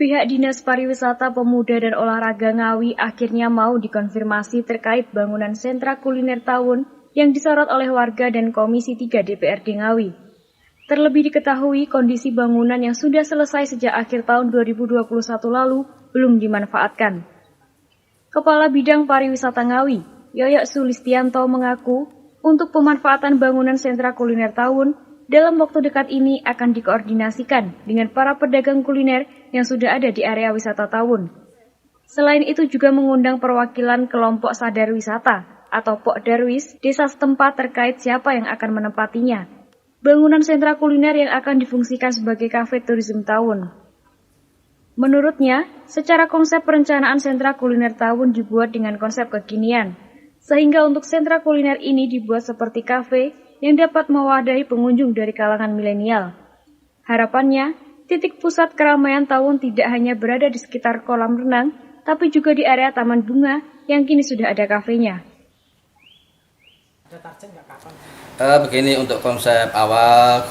Pihak Dinas Pariwisata Pemuda dan Olahraga Ngawi akhirnya mau dikonfirmasi terkait bangunan sentra kuliner Tawun yang disorot oleh warga dan Komisi 3 DPRD Ngawi. Terlebih diketahui kondisi bangunan yang sudah selesai sejak akhir tahun 2021 lalu belum dimanfaatkan. Kepala Bidang Pariwisata Ngawi, Yoyok Sulistianto mengaku untuk pemanfaatan bangunan sentra kuliner Tawun dalam waktu dekat ini akan dikoordinasikan dengan para pedagang kuliner yang sudah ada di area wisata Tawun. Selain itu juga mengundang perwakilan kelompok sadar wisata atau Pok Darwis desa setempat terkait siapa yang akan menempatinya. Bangunan sentra kuliner yang akan difungsikan sebagai kafe turisme Tawun. Menurutnya, secara konsep perencanaan sentra kuliner Tawun dibuat dengan konsep kekinian, sehingga untuk sentra kuliner ini dibuat seperti kafe yang dapat mewadahi pengunjung dari kalangan milenial. Harapannya, titik pusat keramaian Tawun tidak hanya berada di sekitar kolam renang, tapi juga di area taman bunga yang kini sudah ada kafenya. Begini, untuk konsep awal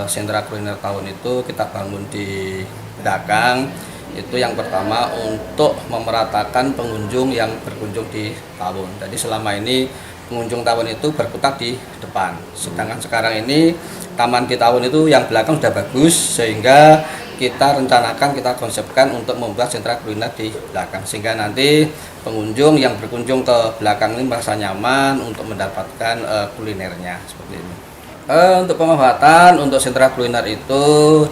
sentra kuliner Tawun itu kita bangun di belakang. Itu yang pertama untuk memeratakan pengunjung yang berkunjung di Tawun. Jadi selama ini pengunjung Tawun itu berkutat di depan. Sedangkan sekarang ini taman di Tawun itu yang belakang sudah bagus, sehingga kita rencanakan, kita konsepkan untuk membuat sentra kuliner di belakang, sehingga nanti pengunjung yang berkunjung ke belakang ini merasa nyaman untuk mendapatkan kulinernya seperti ini. Untuk pemanfaatan untuk sentra kuliner itu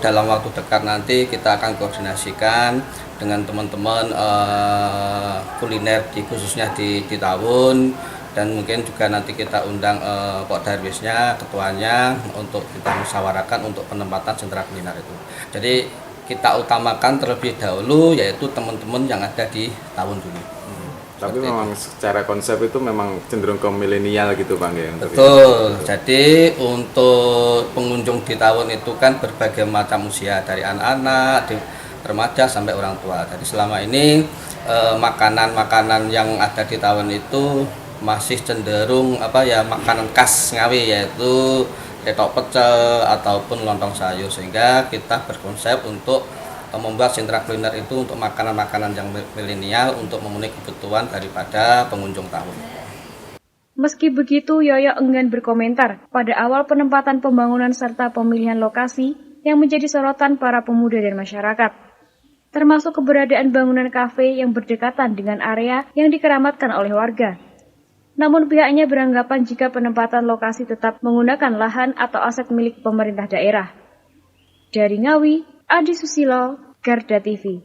dalam waktu dekat nanti kita akan koordinasikan dengan teman-teman kuliner khususnya di Tawun, dan mungkin juga nanti kita undang Pok Darwisnya, ketuanya, untuk kita musyawarahkan untuk penempatan sentra kuliner itu. Jadi kita utamakan terlebih dahulu yaitu teman-teman yang ada di Tawun dulu. Tapi memang secara konsep itu memang cenderung ke milenial gitu Bang ya? Betul, jadi untuk pengunjung di Tawun itu kan berbagai macam usia, dari anak-anak, remaja sampai orang tua. Jadi selama ini makanan-makanan yang ada di Tawun itu masih cenderung makanan khas Ngawi, yaitu ketok pecel ataupun lontong sayur, sehingga kita berkonsep untuk membuat sentra kuliner itu untuk makanan-makanan yang milenial untuk memenuhi kebutuhan daripada pengunjung Tawun. Meski begitu, Yoyo enggan berkomentar pada awal penempatan pembangunan serta pemilihan lokasi yang menjadi sorotan para pemuda dan masyarakat, termasuk keberadaan bangunan kafe yang berdekatan dengan area yang dikeramatkan oleh warga. Namun pihaknya beranggapan jika penempatan lokasi tetap menggunakan lahan atau aset milik pemerintah daerah. Dari Ngawi, Adi Susilo, Garda TV.